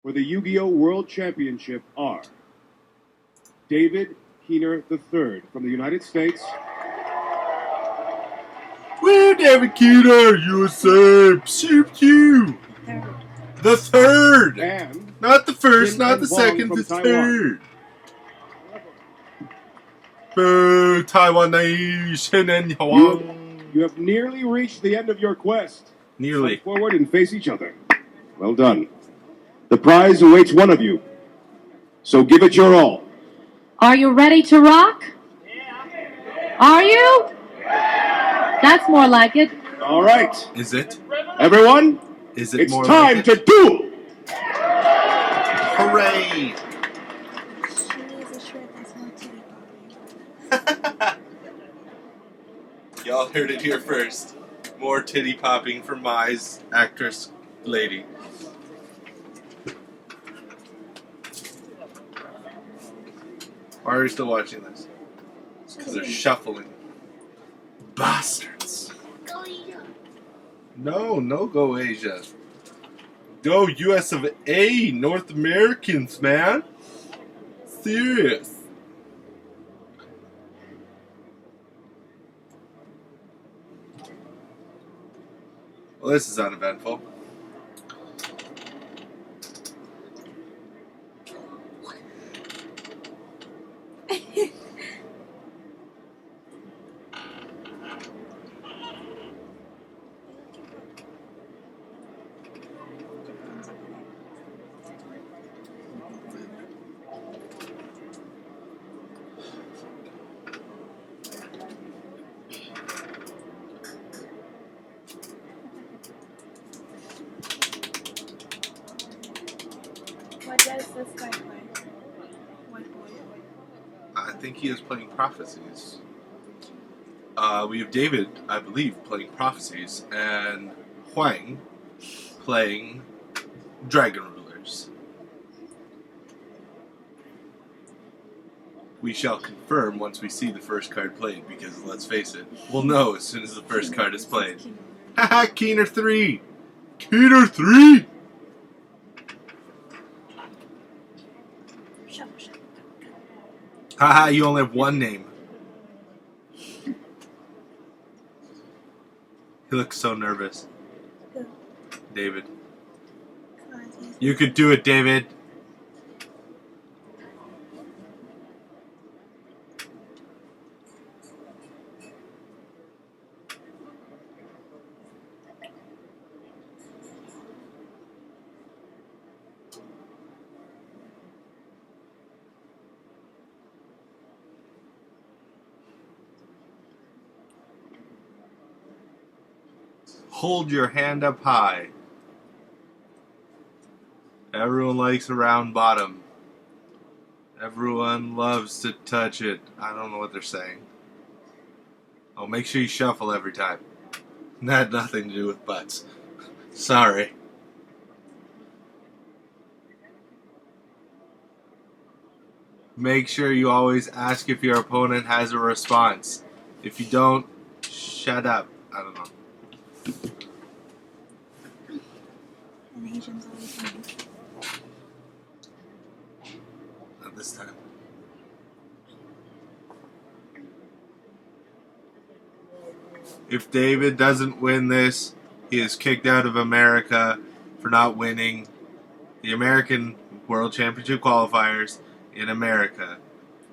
for the Yu-Gi-Oh! World Championship are David Keener III from the United States. Woo, David Keener, USA, pew pew. The third. And Not the first, Shin not the Huang second, from the Taiwan. third. Boo, Taiwan, Shin and Huang. You have nearly reached the end of your quest. Nearly. Step forward and face each other. Well done. The prize awaits one of you. So give it your all. Are you ready to rock? Are you? That's more like it. All right. Is it? Everyone, Is it it's more time like to it? duel. Hooray! She needs a shirt that's more titty popping. Y'all heard it here first. More titty popping for Mai's actress lady. Why are you still watching this? It's because they're shuffling. Bastards. Go Yugioh. No go Asia. Go US of A, North Americans, man. Serious. Well, this is uneventful. What does this guy play? What boy? I think he is playing Prophecies. We have David, I believe, playing Prophecies, and Huang playing Dragon Rulers. We shall confirm once we see the first card played, because let's face it, we'll know as soon as the first card is played. Haha, Keener 3! Keener 3! Shuffle, shuffle. Haha, you only have one name. He looks so nervous. Who? David. Come on, he's You could do it, David. Hold your hand up high. Everyone likes a round bottom. Everyone loves to touch it. I don't know what they're saying. Oh, make sure you shuffle every time. That had nothing to do with butts. Sorry. Make sure you always ask if your opponent has a response. If you don't, shut up. I don't know. and Asians always win. Not this time. If David doesn't win this, he is kicked out of America for not winning the American World Championship qualifiers in America.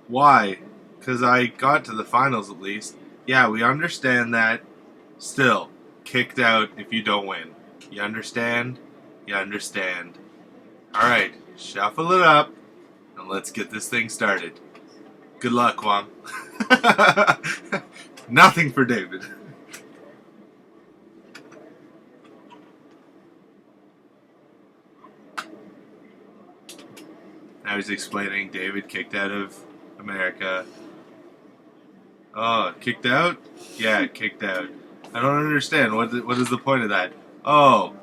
Why? Because I got to the finals at least. Yeah, we understand that. Still, kicked out if you don't win. You understand? You understand. Alright, shuffle it up, and let's get this thing started. Good luck, Huang. Nothing for David. Now he's explaining David kicked out of America. Oh, kicked out? Yeah, kicked out. I don't understand. What is the point of that? Oh,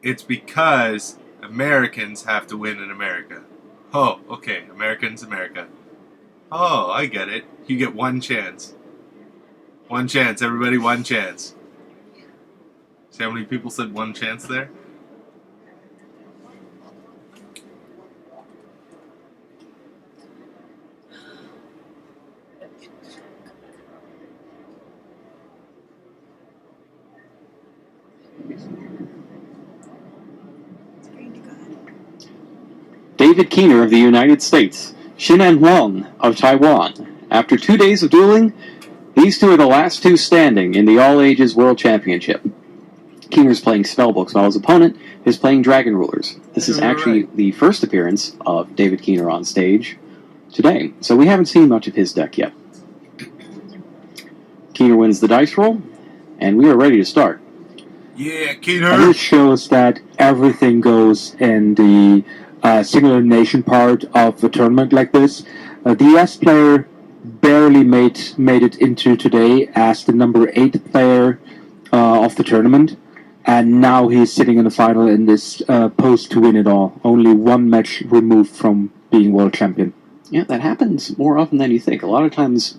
it's because Americans have to win in America. Oh, okay. Americans, America. Oh, I get it. You get one chance. One chance, everybody, one chance. See how many people said one chance there? Praying to God. David Keener of the United States, Shin and Huang of Taiwan. After 2 days of dueling, these two are the last two standing in the All Ages World Championship. Keener's playing Spellbooks while his opponent is playing Dragon Rulers. This is actually the first appearance of David Keener on stage today, so we haven't seen much of his deck yet. Keener wins the dice roll, and we are ready to start. Yeah, And Keener. this shows that everything goes in the single elimination part of a tournament like this. The US player barely made it into today as the number 8 player of the tournament, and now he's sitting in the final in this post to win it all. Only one match removed from being world champion. Yeah, that happens more often than you think. A lot of times,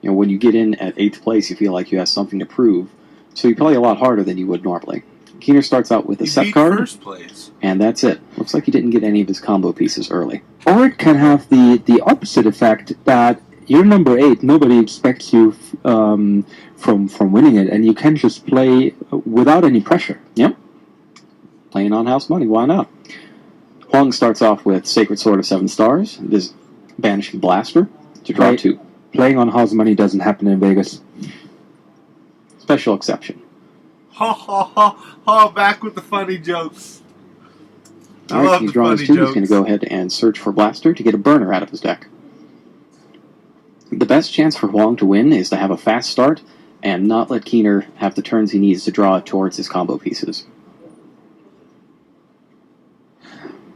when you get in at 8th place, you feel like you have something to prove, so you play a lot harder than you would normally. Keener starts out with a set card, first place. and that's it. Looks like he didn't get any of his combo pieces early. Or it can have the opposite effect that you're number 8, nobody expects you from winning it, and you can just play without any pressure. Yep. Playing on house money, why not? Huang starts off with Sacred Sword of 7 Stars, this Banishing Blaster, to draw 2. Playing on house money doesn't happen in Vegas. Special exception. Ha ha ha ha! Back with the funny jokes. I Alright, love he's the drawing funny his 2. He's jokes. going to go ahead and search for Blaster to get a burner out of his deck. The best chance for Huang to win is to have a fast start and not let Keener have the turns he needs to draw towards his combo pieces.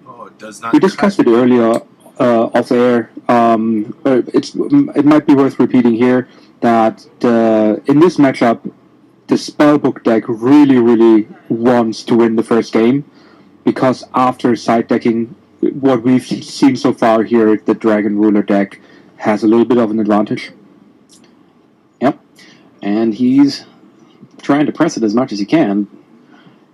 Oh, it does not. We discussed it earlier off air. It might be worth repeating here that in this matchup, the Spellbook deck really wants to win the first game, because after side decking, what we've seen so far here, the Dragon Ruler deck has a little bit of an advantage. Yep. And he's trying to press it as much as he can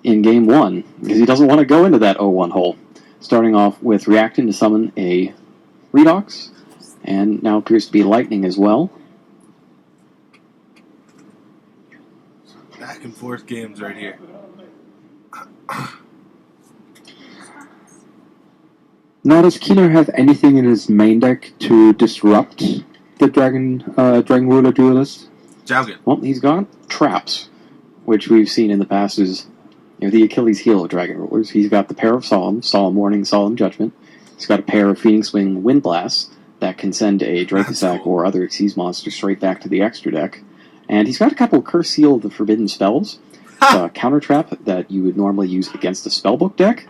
in game 1, because he doesn't want to go into that 0-1 hole. Starting off with reacting to summon a Redox, and now appears to be Lightning as well. Back and forth games right here. Now, does Keener have anything in his main deck to disrupt the Dragon Ruler duelist? Jaugen. Well, he's got Traps, which we've seen in the past is the Achilles heel of Dragon Rulers. He's got the pair of Solemn Warning, Solemn Judgment. He's got a pair of Phoenix Wing Wind Blast that can send a Dracosac or other Xyz monster straight back to the extra deck. And he's got a couple of Curse Seal of the Forbidden Spells. Counter Trap that you would normally use against a Spellbook deck.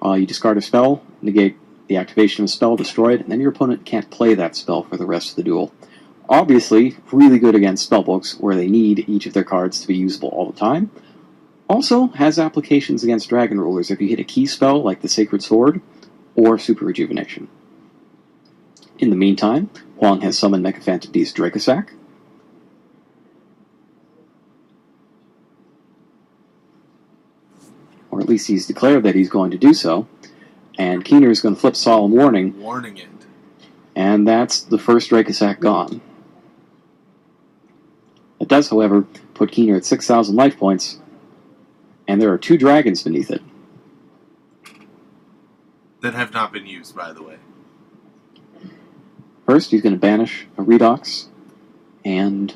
You discard a spell, negate the activation of a spell, destroy it, and then your opponent can't play that spell for the rest of the duel. Obviously, really good against Spellbooks, where they need each of their cards to be usable all the time. Also has applications against Dragon Rulers if you hit a key spell like the Sacred Sword or Super Rejuvenation. In the meantime, Huang has summoned Mechaphantom Beast Dracosac. Or at least he's declared that he's going to do so. And Keener is going to flip Solemn Warning. Warning it. And that's the first Dracosac gone. It does, however, put Keener at 6,000 life points, and there are 2 dragons beneath it. That have not been used, by the way. First, he's going to banish a Redox and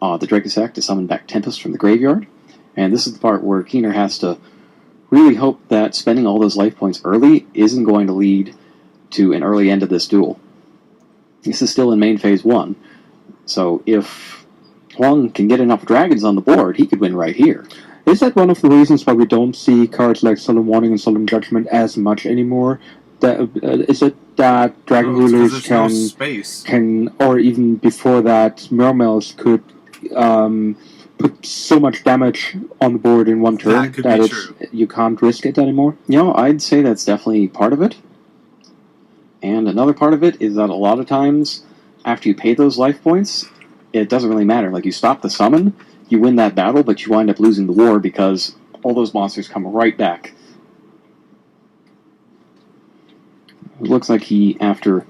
the Dracosac to summon back Tempest from the graveyard. And this is the part where Keener has to really hope that spending all those life points early isn't going to lead to an early end of this duel. This is still in main phase 1. So if Huang can get enough dragons on the board, he could win right here. Is that one of the reasons why we don't see cards like Solemn Warning and Solemn Judgment as much anymore? Is it that Dragon Rulers can, or even before that, Mermails could put so much damage on the board in one turn that you can't risk it anymore? I'd say that's definitely part of it. And another part of it is that a lot of times, after you pay those life points, it doesn't really matter. Like, you stop the summon, you win that battle, but you wind up losing the war because all those monsters come right back. It looks like he, after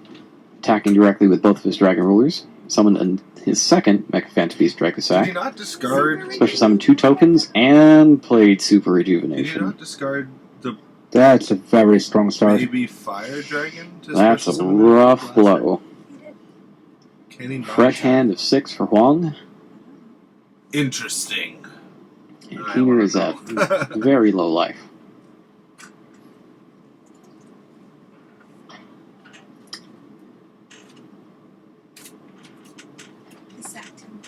attacking directly with both of his Dragon Rulers, summoned his second Mechaphantom Beast Did he Dracosac. not discard? Special summon 2 tokens and played Super Did he Rejuvenation. not discard the That's a very strong start. baby fire dragon? To That's special a summon the rough blaster? blow. Can he not Fresh attack? hand of 6 for Huang. Interesting. And I Keener wanna is at know. very low life. He sacked him.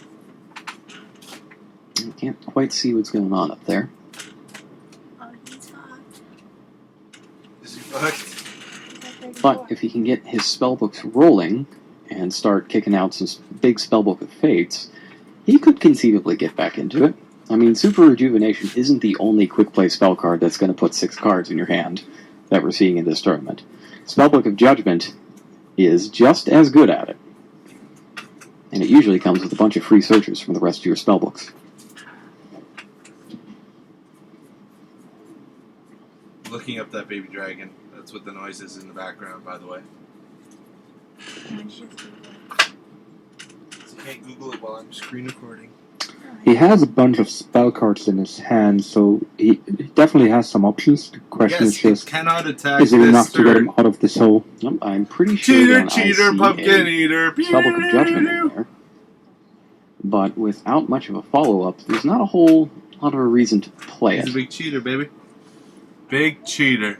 I can't quite see what's going on up there. Oh, he's fucked. Is he fucked? He's at 34. But if he can get his spellbooks rolling and start kicking out some big spellbook of fates, he could conceivably get back into it. I mean, Super Rejuvenation isn't the only quick play spell card that's going to put 6 cards in your hand that we're seeing in this tournament. Spellbook of Judgment is just as good at it. And it usually comes with a bunch of free searches from the rest of your spellbooks. Looking up that baby dragon. That's what the noise is in the background, by the way. No, it's just Google. So you can't Google it while I'm screen recording. He has a bunch of spell cards in his hand, so he definitely has some options. The question is Yes, he just, cannot attack is it this enough to get turn. him out of this hole? Yep, I'm pretty sure Cheater, then I cheater, see pumpkin a eater. Spellbook of Judgment in there. But without much of a follow-up, there's not a whole lot of a reason to play He's a it. big cheater, baby. Big cheater.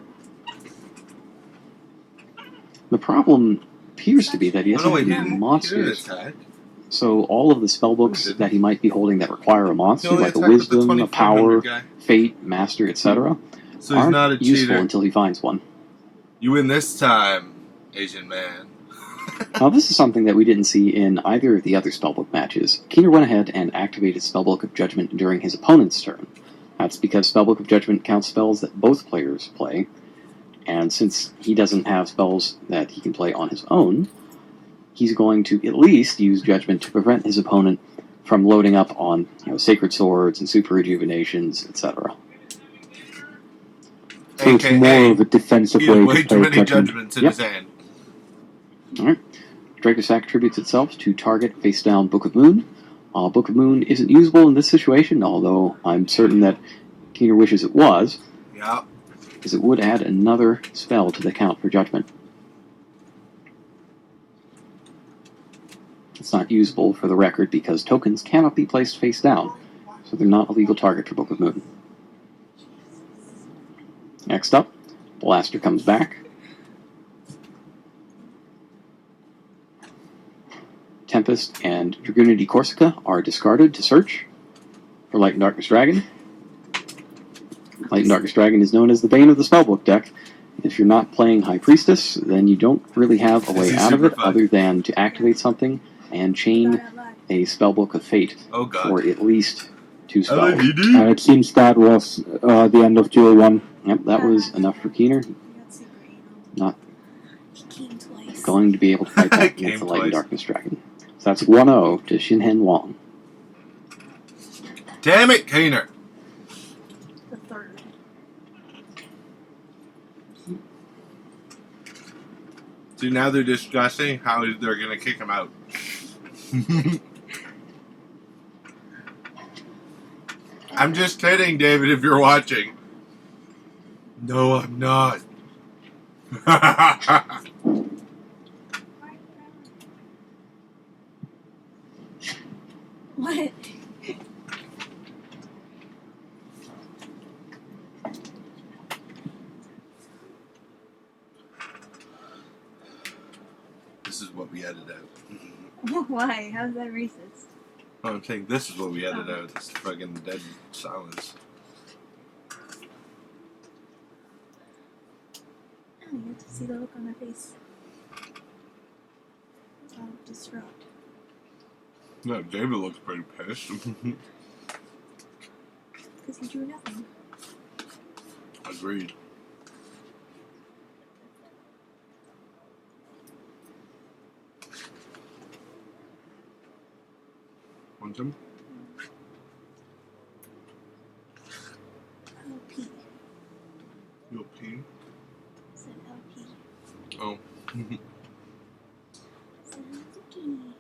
The problem appears to be that he Oh hasn't no, wait, he any didn't. He didn't monsters. attack. So all of the spellbooks that he might be holding that require a He monster, only like a attacked with the Wisdom, a Power, 2400 guy. Fate, Master, etc., So he's not a aren't useful cheater. until he finds one. You win this time, Asian man. Now this is something that we didn't see in either of the other spellbook matches. Keener went ahead and activated Spellbook of Judgment during his opponent's turn. That's because Spellbook of Judgment counts spells that both players play, and since he doesn't have spells that he can play on his own, he's going to at least use Judgment to prevent his opponent from loading up on, Sacred Swords and Super Rejuvenations, etc. So it's more of a defensive he has way way to too play many Judgment. judgments in Yep. his hand. Alright. Dracosac attributes itself to target face-down Book of Moon. Book of Moon isn't usable in this situation, although I'm certain that Keener wishes it was, Yeah. because it would add another spell to the count for Judgment. It's not usable for the record because tokens cannot be placed face down, so they're not a legal target for Book of Moon. Next up, Blaster comes back. Tempest and Dragoonity Corsica are discarded to search for Light and Darkness Dragon. Light and Darkness Dragon is known as the Bane of the Spellbook deck. If you're not playing High Priestess, then you don't really have a way This is out of super it fun. other than to activate something and chain a Spellbook of Fate Oh god. for at least 2 spells. LADD. And it seems that was the end of Duel 1. Yep, that was enough for Keener. He got super anal. Not He came twice. going to be able to fight back Came against the Light and twice. Darkness Dragon. So that's 1-0 to Shin Huang. Damn it, Keener. The third. See, now they're discussing how they're going to kick him out. I'm just kidding, David, if you're watching. No, I'm not. What? This is what we edited out. Why? How's that racist? Oh, I'm saying this is what we edited out. This fucking dead silence. Oh, you have to see the look on their face. Oh, distraught. No, David looks pretty pissed. Because he drew nothing. Agreed. Want some? LP. You'll pee? Said LP. Oh. Said zucchini.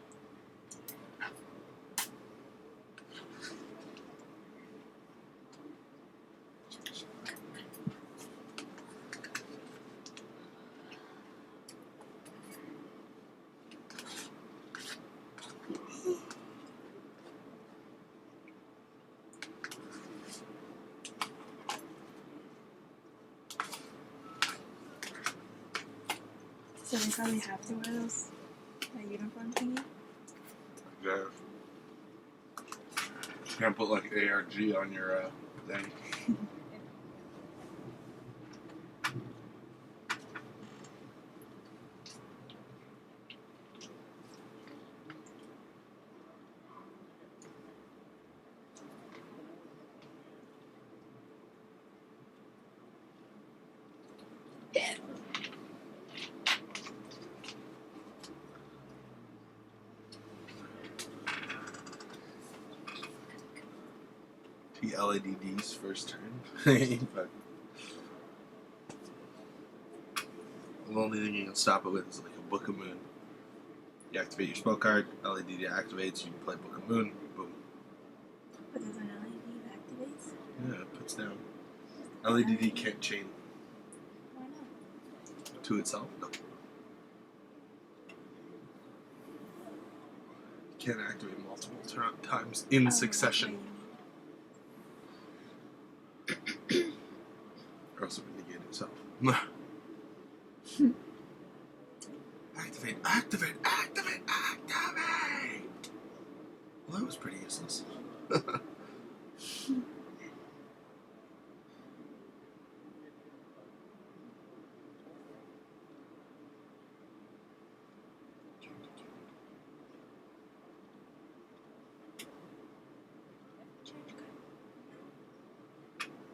So they probably have to wear those that uniform thingy. Yeah. Can't put like ARG on your thing. The LED's first turn. But the only thing you can stop it with is like a Book of Moon. You activate your spell card, LED activates, you play Book of Moon, boom. But there's an LED that activates? Yeah, it puts down. LED can't chain Why not? to itself. No. Can't activate multiple times in succession. Or else it would negate itself. Activate, activate, activate, activate! Well, that was pretty useless.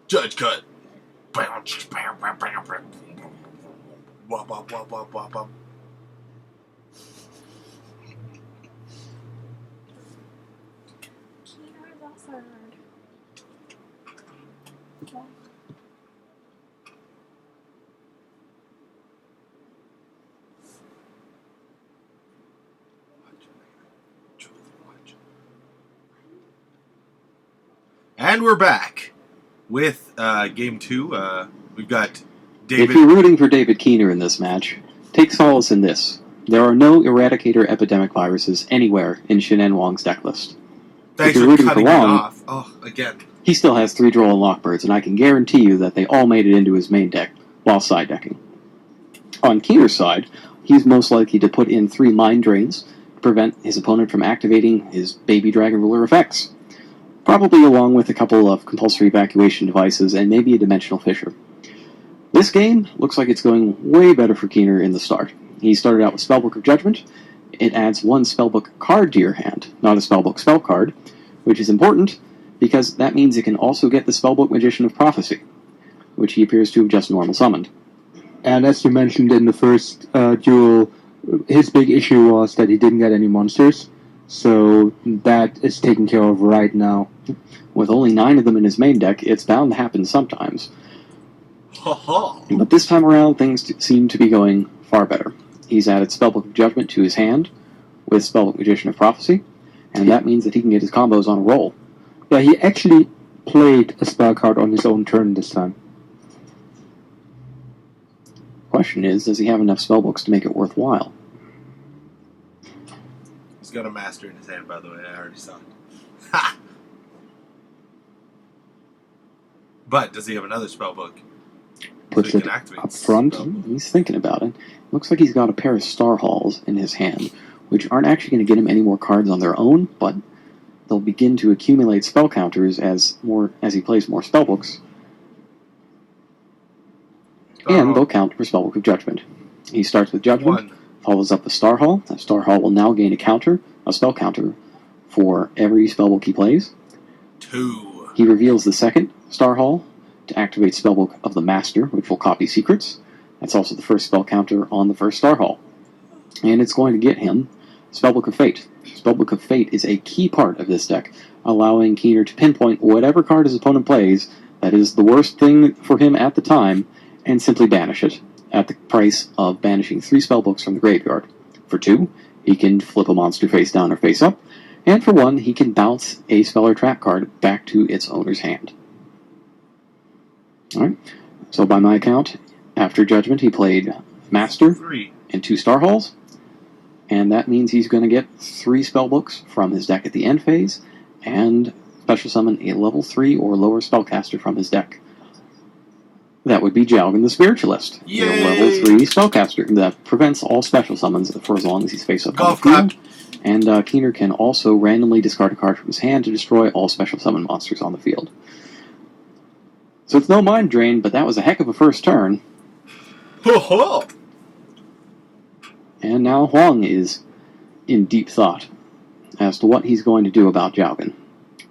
Judge cut! Wop, wop, wop, wop, wop, wop. Keener is also hard. Yeah. And we're back with game 2. We've got David. If you're rooting for David Keener in this match, take solace in this. There are no Eradicator epidemic viruses anywhere in Shin and Huang's deck list. Thanks if you're for rooting cutting for it Huang, off. Oh, again. he still has 3 Droll and Lockbirds, and I can guarantee you that they all made it into his main deck while side decking. On Keener's side, he's most likely to put in 3 Mind Drains to prevent his opponent from activating his Baby Dragon Ruler effects. Probably along with a couple of compulsory evacuation devices and maybe a Dimensional Fissure. This game looks like it's going way better for Keener in the start. He started out with Spellbook of Judgment. It adds 1 Spellbook card to your hand, not a Spellbook spell card, which is important because that means it can also get the Spellbook Magician of Prophecy, which he appears to have just normal summoned. And as you mentioned in the first duel, his big issue was that he didn't get any monsters. So that is taken care of right now. With only 9 of them in his main deck, it's bound to happen sometimes. But this time around, things seem to be going far better. He's added Spellbook of Judgment to his hand with Spellbook Magician of Prophecy, and that means that he can get his combos on a roll. Yeah, he actually played a spell card on his own turn this time. Question is, does he have enough spellbooks to make it worthwhile? He's got a master in his hand, by the way. I already saw it. Ha! But does he have another spell book? Puts So he it can activate up front. spellbook. He's thinking about it. Looks like he's got a pair of Star Halls in his hand, which aren't actually going to get him any more cards on their own, but they'll begin to accumulate spell counters as he plays more spellbooks, and they'll count for Spellbook of Judgment. He starts with Judgment, 1. follows up with Star Hall. That Star Hall will now gain a spell counter, for every spellbook he plays. 2. He reveals the second Star Hall to activate Spellbook of the Master, which will copy secrets. That's also the first spell counter on the first Star Hall. And it's going to get him Spellbook of Fate. Spellbook of Fate is a key part of this deck, allowing Keener to pinpoint whatever card his opponent plays that is the worst thing for him at the time, and simply banish it, at the price of banishing 3 spellbooks from the graveyard. For 2, he can flip a monster face down or face up, and for 1, he can bounce a spell or trap card back to its owner's hand. Alright, so by my count, after Judgment he played Master 3. and 2 Star Halls, and that means he's going to get 3 spellbooks from his deck at the end phase, and special summon a level 3 or lower spellcaster from his deck. That would be Jalgan the Spiritualist. A level 3 spellcaster that prevents all special summons for as long as he's face up Golf on the field. And Keener can also randomly discard a card from his hand to destroy all special summon monsters on the field. So it's no mind drain, but that was a heck of a first turn. Ho-ho! And now Huang is in deep thought as to what he's going to do about Jalgan.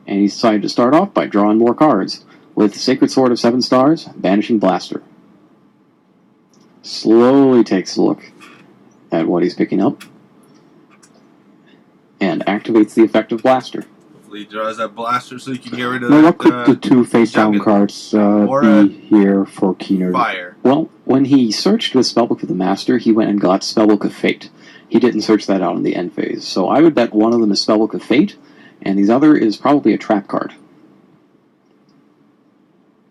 And he's decided to start off by drawing more cards with Sacred Sword of 7 Stars, Banishing Blaster. Slowly takes a look at what he's picking up and activates the effect of Blaster. Hopefully he draws that blaster so you can get rid of Now, that. what could the two face-down Jalgan. cards Or a be here for Keener? Fire. Well, when he searched the Spellbook of the Master, he went and got Spellbook of Fate. He didn't search that out in the end phase. So I would bet one of them is Spellbook of Fate, and the other is probably a trap card.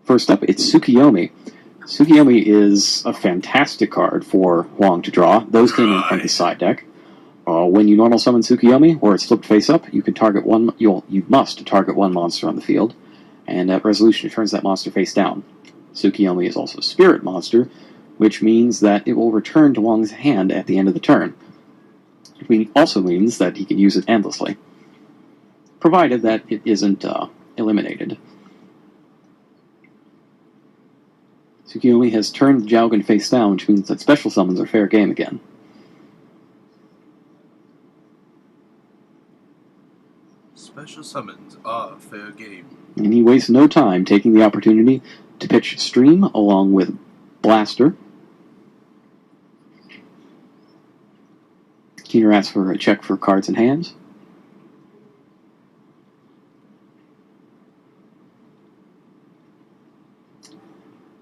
First up, it's Tsukiyomi. Tsukiyomi is a fantastic card for Huang to draw. Those came in from the side deck. When you normal summon Tsukiyomi, or it's flipped face up, you can target one. You must target one monster on the field, and at resolution it turns that monster face down. Tsukiyomi is also a spirit monster, which means that it will return to Huang's hand at the end of the turn. It also means that he can use it endlessly, provided that it isn't eliminated. Tsukiyomi has turned Jalgan face down, which means that special summons are fair game again. Special summons are fair game. And he wastes no time taking the opportunity to pitch Stream along with Blaster. Keener asks for a check for cards in hands.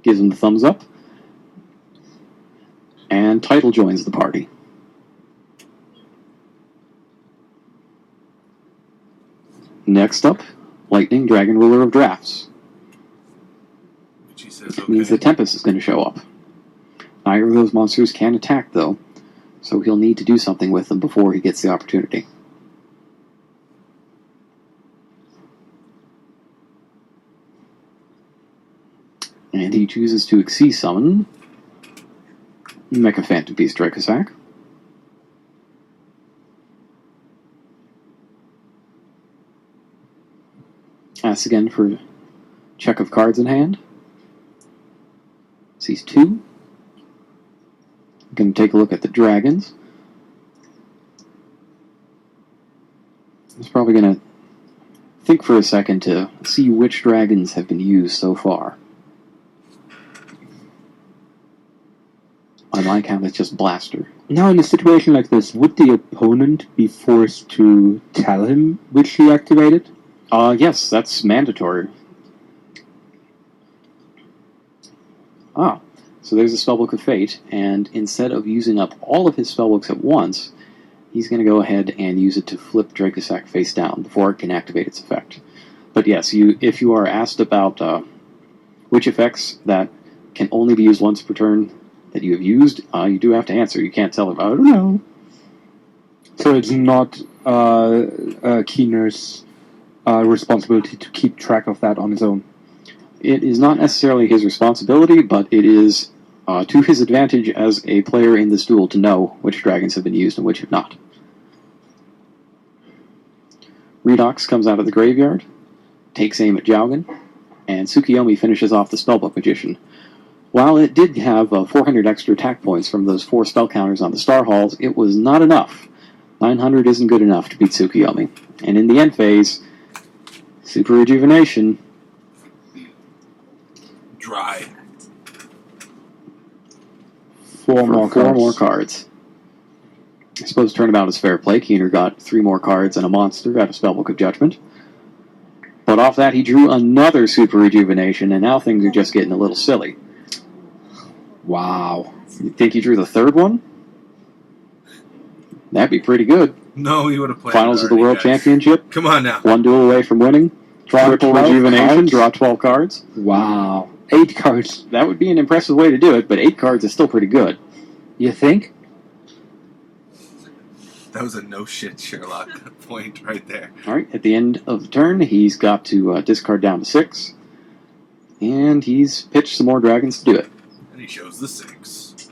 Gives him the thumbs up. And Title joins the party. Next up, Lightning, Dragon Ruler of Drafts. Which he says, Which means the Tempest is going to show up. Neither of those monsters can attack, though, so he'll need to do something with them before he gets the opportunity. And he chooses to Xyz summon Mecha Phantom Beast Dracosac. Asks again for a check of cards in hand. Sees 2. Going to take a look at the dragons. He's probably going to think for a second to see which dragons have been used so far. On my count, it's just Blaster. Now, in a situation like this, would the opponent be forced to tell him which he activated? Yes, that's mandatory. So there's a Spellbook of Fate, and instead of using up all of his spellbooks at once, he's going to go ahead and use it to flip Dracosac face down before it can activate its effect. But yes, if you are asked about which effects that can only be used once per turn that you have used, you do have to answer. You can't tell him, I don't know. So it's not Keener's responsibility to keep track of that on his own. It is not necessarily his responsibility, but it is to his advantage as a player in this duel to know which dragons have been used and which have not. Redox comes out of the graveyard, takes aim at Jalgan, and Tsukiyomi finishes off the Spellbook Magician. While it did have 400 extra attack points from those 4 spell counters on the Star Halls, it was not enough. 900 isn't good enough to beat Tsukiyomi. And in the end phase, Super Rejuvenation. Dry. Four more cards. I suppose turnabout is fair play. Keener got 3 more cards and a monster out of Spellbook of Judgment. But off that, he drew another Super Rejuvenation, and now things are just getting a little silly. Wow. You think he drew the 3rd one? That'd be pretty good. No, he would have played Finals of the World Championship. Come on now. 1 duel away from winning. Draw Triple 12 Rejuvenation. cards? Draw 12 cards. Wow. 8 cards. That would be an impressive way to do it, but 8 cards is still pretty good. You think? That was a no-shit Sherlock point right there. Alright, at the end of the turn, he's got to discard down to 6. And he's pitched some more dragons to do it. And he shows the 6.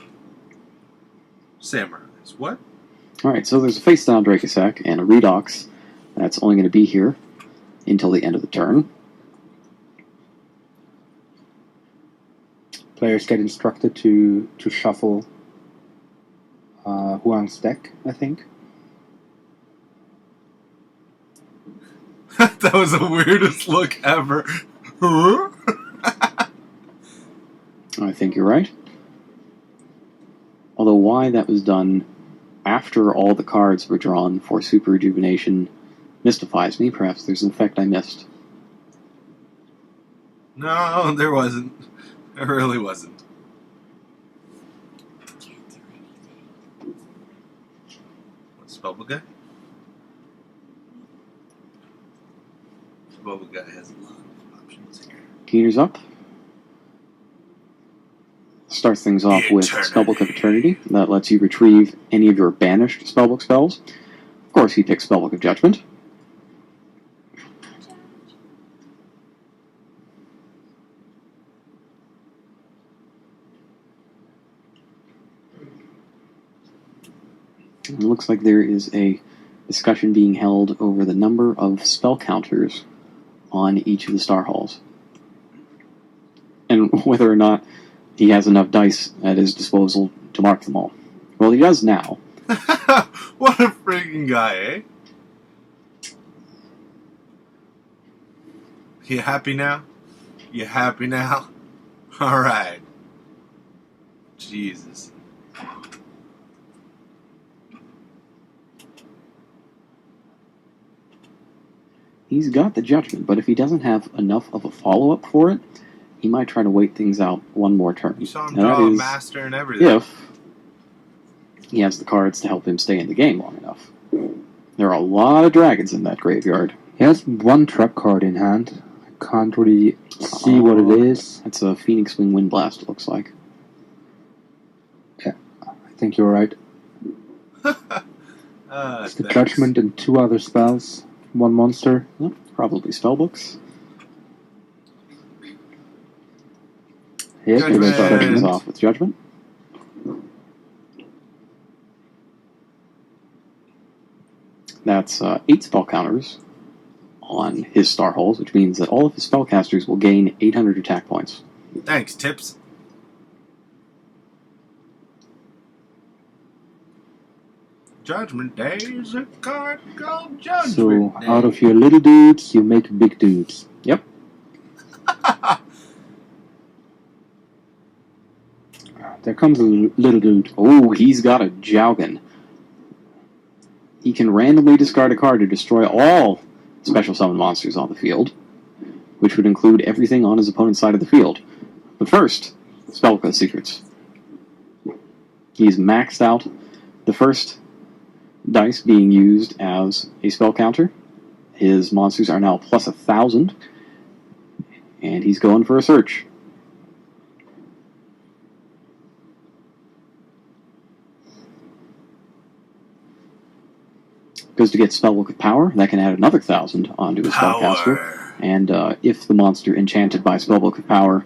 Samurais. What? Alright, so there's a face down Dracosac and a Redox that's only going to be here until the end of the turn. Players get instructed to shuffle Huang's deck, I think. That was the weirdest look ever. I think you're right. Although why that was done after all the cards were drawn for Super Rejuvenation mystifies me. Perhaps there's an effect I missed. No, there wasn't. There really wasn't. What's Spellbook guy? Spellbook guy has a lot of options here. Keener's up. Starts things off with Eternity. Spellbook of Eternity. That lets you retrieve any of your banished Spellbook spells. Of course, he picks Spellbook of Judgment. It looks like there is a discussion being held over the number of spell counters on each of the Star Halls. And whether or not he has enough dice at his disposal to mark them all. Well, he does now. What a freaking guy, eh? You happy now? You happy now? Alright. Jesus. He's got the Judgment, but if he doesn't have enough of a follow-up for it, he might try to wait things out one more turn. You saw him And that draw a is master and everything. if he has the cards to help him stay in the game long enough. There are a lot of dragons in that graveyard. He has one trap card in hand. I can't really see what it is. It's a Phoenix Wing Wind Blast, it looks like. I think you're right. It's the Judgment and 2 other spells. 1 monster. Well, probably Spellbooks. Yes, We're going to start things Judgment. off with Judgment. That's 8 spell counters on his Star Holes, which means that all of his spellcasters will gain 800 attack points. Thanks, Tips. Judgment Day is a card called Judgment So, Day. out of your little dudes, you make big dudes. Yep. There comes a little dude. Oh, he's got a Jowgen. He can randomly discard a card to destroy all special summon monsters on the field, which would include everything on his opponent's side of the field. But first, Spellbook of Secrets. He's maxed out the first dice being used as a spell counter. His monsters are now plus 1,000, and he's going for a search. Goes to get Spellbook of Power. That can add another 1,000 onto his spellcaster. Power. And if the monster enchanted by Spellbook of Power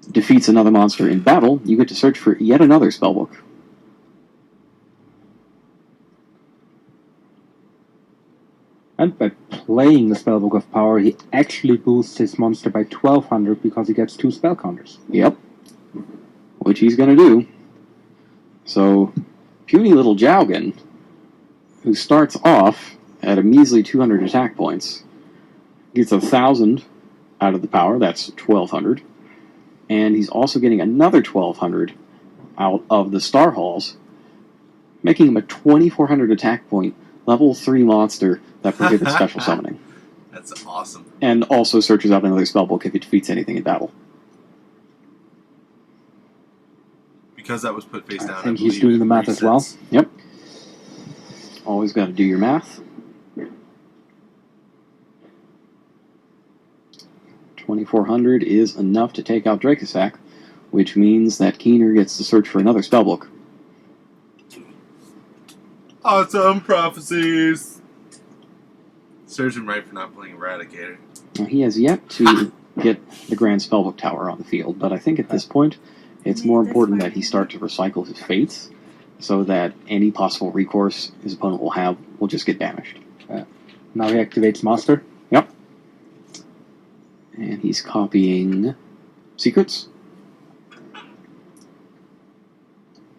defeats another monster in battle, you get to search for yet another spellbook. And by playing the Spellbook of Power, he actually boosts his monster by 1,200 because he gets 2 spell counters. Yep. Which he's going to do. So, puny little Jowgen, who starts off at a measly 200 attack points, gets 1,000 out of the power, that's 1,200. And he's also getting another 1,200 out of the Star Halls, making him a 2,400 attack point, level 3 monster that prohibits special summoning. That's awesome. And also searches out another spellbook if it defeats anything in battle. Because that was put face down. I think he's doing the math as well. Yep. Always got to do your math. 2,400 is enough to take out Dracosac, which means that Keener gets to search for another spellbook. Awesome prophecies. Serves him right for not playing Eradicator. Now, he has yet to get the Grand Spellbook Tower on the field. But I think at this point, it's more important that he start to recycle his fates so that any possible recourse his opponent will have will just get banished. Now he activates Master. Yep. And he's copying Secrets.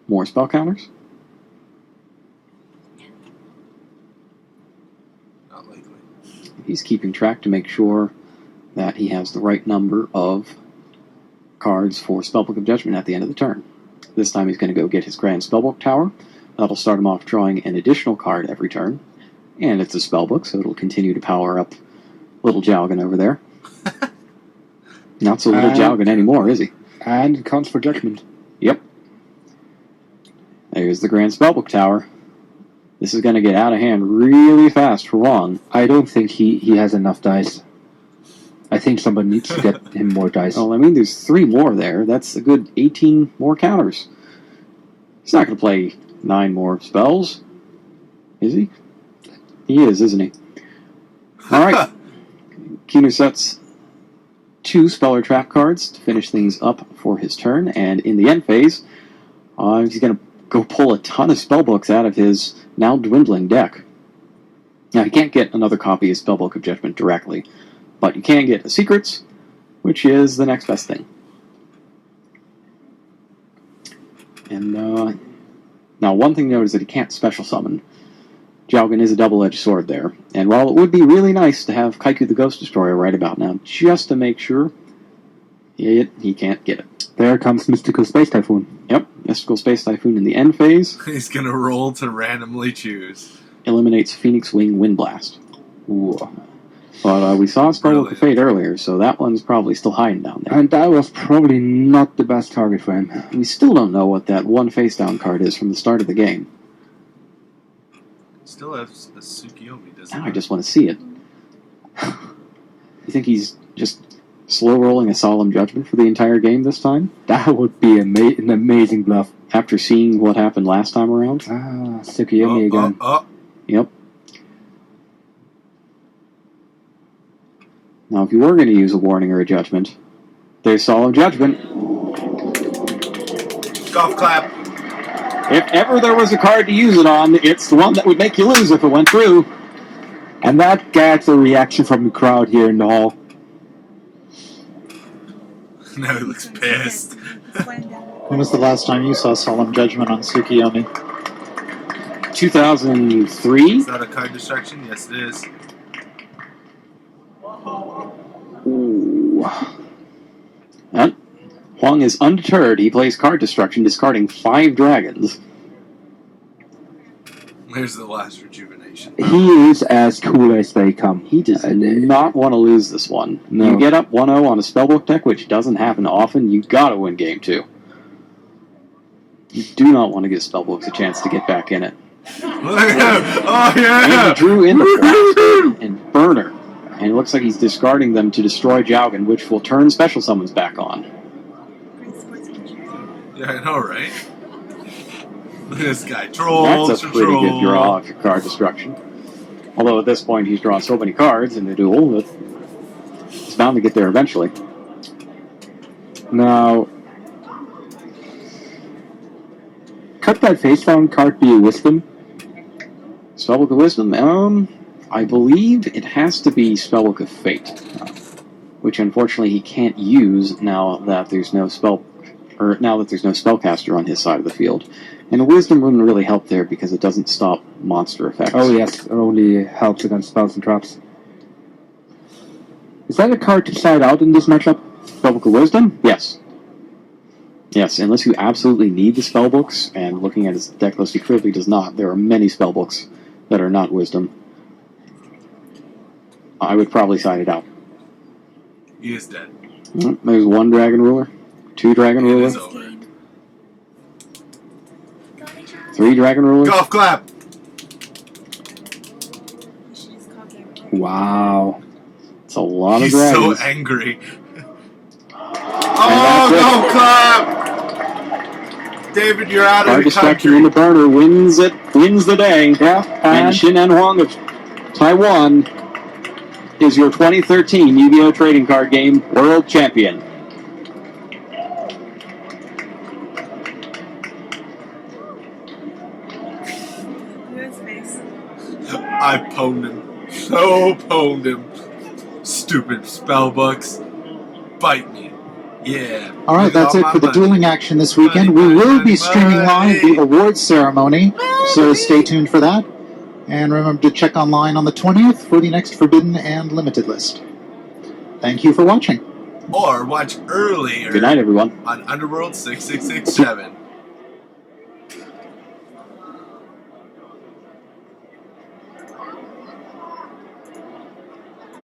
More spell counters. Not likely. He's keeping track to make sure that he has the right number of cards for Spellbook of Judgment at the end of the turn. This time he's going to go get his Grand Spellbook Tower. That'll start him off drawing an additional card every turn. And it's a spellbook, so it'll continue to power up little Jowgen over there. Not so little Jowgen anymore, is he? And it counts for Judgment. Yep. There's the Grand Spellbook Tower. This is going to get out of hand really fast for Huang. I don't think he has enough dice. I think somebody needs to get him more dice. Well, I mean, there's 3 more there. That's a good 18 more counters. He's not going to play 9 more spells, is he? He is, isn't he? All right. Kinu sets 2 Speller Trap cards to finish things up for his turn, and in the end phase, he's going to go pull a ton of spellbooks out of his now dwindling deck. Now, he can't get another copy of Spellbook of Judgment directly, but you can get a Secrets, which is the next best thing. And now, one thing to note is that he can't special summon. Jowgen is a double-edged sword there, and while it would be really nice to have Kaiku the Ghost Destroyer right about now, just to make sure, he can't get it. There comes Mystical Space Typhoon. Yep, Mystical Space Typhoon in the end phase. He's going to roll to randomly choose. Eliminates Phoenix Wing Wind Blast. Ooh. But we saw Spellbook of Fate earlier, so that one's probably still hiding down there. And that was probably not the best target for him. We still don't know what that one face-down card is from the start of the game. Still has a Tsukiyomi, doesn't Now he? I just want to see it. You think he's just slow-rolling a Solemn Judgment for the entire game this time? That would be an amazing bluff. After seeing what happened last time around? Tsukiyomi again. Yep. Now, if you were going to use a warning or a judgment, there's Solemn Judgment. Golf clap. If ever there was a card to use it on, it's the one that would make you lose if it went through. And that gets a reaction from the crowd here in the hall. Now he looks pissed. When was the last time you saw Solemn Judgment on Tsukiyomi? 2003? Is that a card destruction? Yes, it is. Ooh. And Huang is undeterred. He plays card destruction, discarding 5 dragons. There's the last rejuvenation. He is as cool as they come. He does not want to lose this one. No. You get up 1-0 on a spellbook deck, which doesn't happen often, you gotta win game 2. You do not want to give spellbooks a chance to get back in it. Oh, yeah! And he drew in the and Burner. And it looks like he's discarding them to destroy Jowgen, which will turn special summons back on. Yeah, I know, right? Look at this guy. Troll, That's a pretty good draw for card destruction. Although at this point he's drawn so many cards in the duel that he's bound to get there eventually. Now, could that face-down card be a Wisdom? Spellbook of Wisdom? I believe it has to be Spellbook of Fate, which unfortunately he can't use now that there's no spellcaster on his side of the field. And a Wisdom wouldn't really help there because it doesn't stop monster effects. Oh yes, it only helps against spells and traps. Is that a card to side out in this matchup? Spellbook of Wisdom? Yes. Yes, unless you absolutely need the spellbooks, and looking at his deck list, he clearly does not. There are many spellbooks that are not Wisdom. I would probably side it out. He is dead. There's 1 Dragon Ruler, 2 Dragon It Rulers, is over. 3 Dragon Rulers. Golf clap! Wow. It's a lot of He's dragons. so angry. Oh, golf clap! David, you're out Card of the destruction in country. the burner wins the day. Yeah, And Shin and Huang of Taiwan is your 2013 Yu-Gi-Oh! Trading Card Game World Champion. His face. I pwned him. So pwned him. Stupid spell books. Bite me. Yeah. All right, Look at that's all it my for the money. dueling action this weekend. Money, We will money, be streaming live the money. awards ceremony, so stay tuned for that. And remember to check online on the 20th for the next Forbidden and Limited list. Thank you for watching. Or watch earlier Good night, everyone. on Underworld 6667.